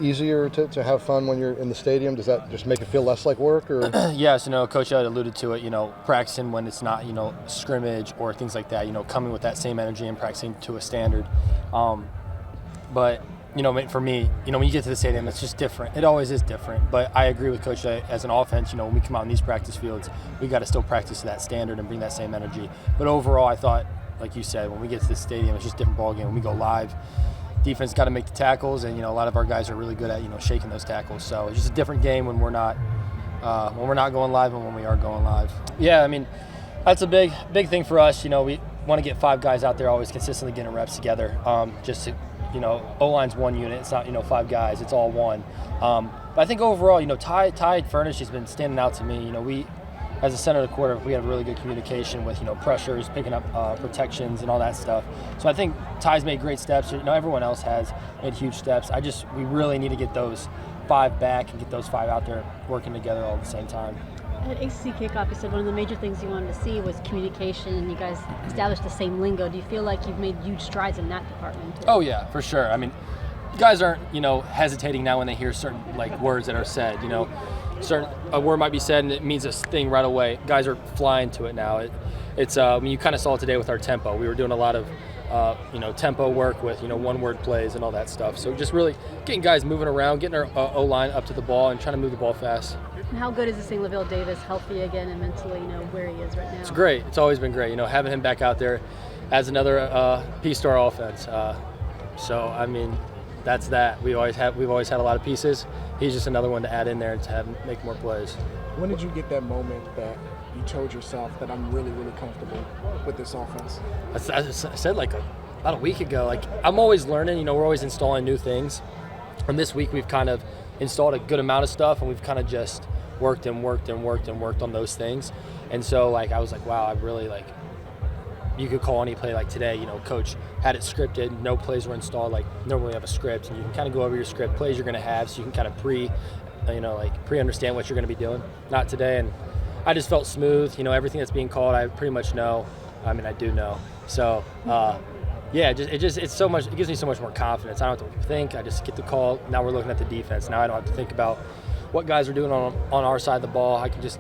easier to have fun when you're in the stadium? Does that just make it feel less like work? Or Yes, Coach had alluded to it, practicing when it's not, scrimmage or things like that, coming with that same energy and practicing to a standard. But, for me, when you get to the stadium, it's just different. It always is different. But I agree with Coach that as an offense, when we come out in these practice fields, we got to still practice to that standard and bring that same energy. But overall, I thought, like you said, when we get to the stadium, it's just a different ballgame. When we go live, defense got to make the tackles, and a lot of our guys are really good at shaking those tackles. So it's just a different game when we're not going live and when we are going live. Yeah, I mean, that's a big thing for us. We want to get 5 guys out there always consistently getting reps together. Just to, O-line's one unit. It's not 5 guys. It's all one. But I think overall, Ty Furnish has been standing out to me. We, as a center of the quarter, we have really good communication with pressures, picking up protections and all that stuff. So I think Ty's made great steps. Everyone else has made huge steps. We really need to get those 5 back and get those 5 out there working together all at the same time. At ACC kickoff, you said one of the major things you wanted to see was communication, and you guys established the same lingo. Do you feel like you've made huge strides in that department too? Oh yeah, for sure. I mean, guys aren't hesitating now when they hear certain words that are said. A word might be said and it means a thing right away. Guys are flying to it now. It's you kind of saw it today with our tempo. We were doing a lot of tempo work with one-word plays and all that stuff. So just really getting guys moving around, getting our O-line up to the ball and trying to move the ball fast. And how good is seeing Lavelle Davis healthy again and mentally, where he is right now? It's great. It's always been great. Having him back out there as another piece to our offense. So I mean, that's that. We've always had a lot of pieces. He's just another one to add in there and to make more plays. When did you get that moment that you told yourself that I'm really, really comfortable with this offense? I said about a week ago. I'm always learning. We're always installing new things. And this week we've kind of installed a good amount of stuff, and we've kind of just worked on those things. And so I was like, wow, I really you could call any play like today, coach had it scripted, no plays were installed. Normally you have a script and you can kind of go over your script, plays you're going to have, so you can kind of pre-understand what you're going to be doing. Not today, and I just felt smooth. Everything that's being called, I pretty much know. I mean, I do know. So, yeah, it's so much. It gives me so much more confidence. I don't have to think. I just get the call. Now we're looking at the defense. Now I don't have to think about what guys are doing on our side of the ball. I can just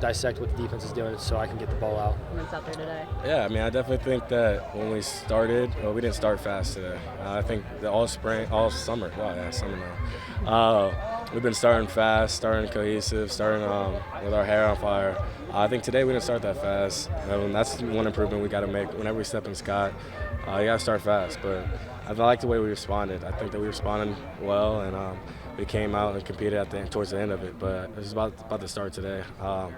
dissect what the defense is doing so I can get the ball out. And it's out there today. Yeah, I mean, I definitely think that when we started, we didn't start fast today. I think that all summer. Wow, yeah, summer now. We've been starting fast, starting cohesive, starting with our hair on fire. I think today we didn't start that fast. That's one improvement we got to make whenever we step in Scott. You got to start fast, but I like the way we responded. I think that we responded well, and we came out and competed towards the end of it. But it was about to start today. Yeah,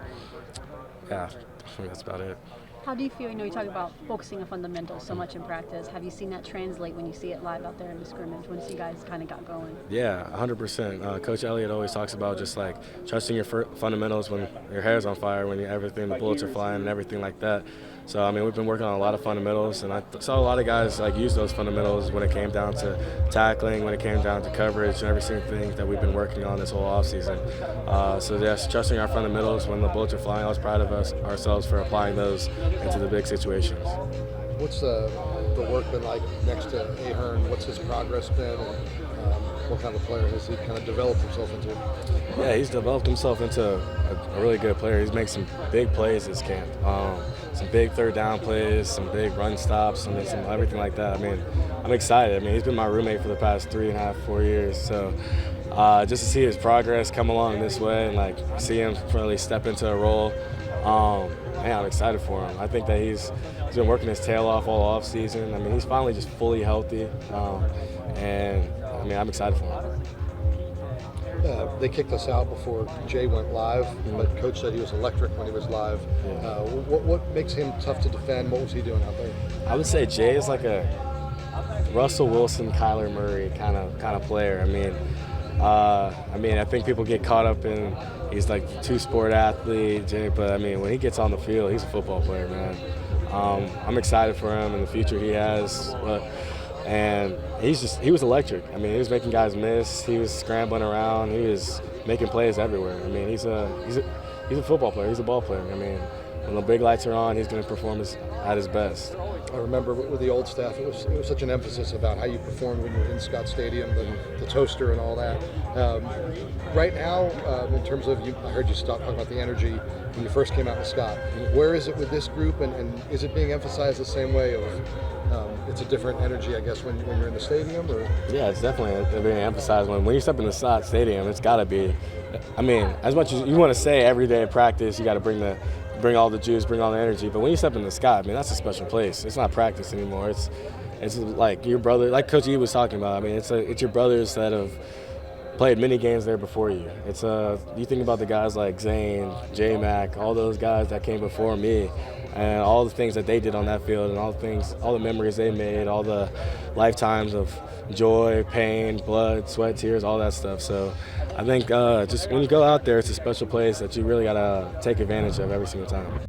I think that's about it. How do you feel? You talk about focusing on fundamentals so much in practice. Have you seen that translate when you see it live out there in the scrimmage once you guys kind of got going? Yeah, 100%. Coach Elliott always talks about just trusting your fundamentals when your hair's on fire, when the bullets are flying and everything like that. So, I mean, we've been working on a lot of fundamentals, and I saw a lot of guys use those fundamentals when it came down to tackling, when it came down to coverage, and every single thing that we've been working on this whole offseason. So, yes, trusting our fundamentals when the bullets are flying. I was proud of ourselves for applying those into the big situations. What's the work been like next to Ahern? What's his progress been? And what kind of player has he kind of developed himself into? Yeah, he's developed himself into a really good player. He's made some big plays this camp. Some big third down plays, some big run stops, some everything like that. I mean, I'm excited. I mean, he's been my roommate for the past 3.5, 4 years. So just to see his progress come along this way and see him really step into a role, man, I'm excited for him. I think that he's been working his tail off all off season. I mean, he's finally just fully healthy, and I mean, I'm excited for him. They kicked us out before Jay went live, but Coach said he was electric when he was live. Yeah. What makes him tough to defend? What was he doing out there? I would say Jay is like a Russell Wilson, Kyler Murray kind of player. I mean, I think people get caught up in he's like a two-sport athlete, Jay, but I mean, when he gets on the field, he's a football player, man. I'm excited for him and the future he has. And he was electric. I mean, he was making guys miss. He was scrambling around. He was making plays everywhere. I mean, he's a football player. He's a ball player. I mean, when the big lights are on, he's going to perform at his best. I remember with the old staff, it was such an emphasis about how you performed when you were in Scott Stadium, the toaster and all that. Right now, in terms of, I heard you stop talking about the energy when you first came out with Scott. Where is it with this group, and is it being emphasized the same way of it's a different energy, I guess, when you're in the stadium? Or Yeah, it's definitely being emphasized. When you step in the Scott Stadium, it's got to be, I mean, as much as you want to say every day at practice, you got to bring all the juice, bring all the energy. But when you step in the Scott, I mean, that's a special place. It's not practice anymore. It's like your brother, like Coach E was talking about. I mean, it's your brothers that have played many games there before you. It's you think about the guys like Zane, J-Mac, all those guys that came before me, and all the things that they did on that field, and all the memories they made, all the lifetimes of joy, pain, blood, sweat, tears, all that stuff. So I think just when you go out there, it's a special place that you really got to take advantage of every single time.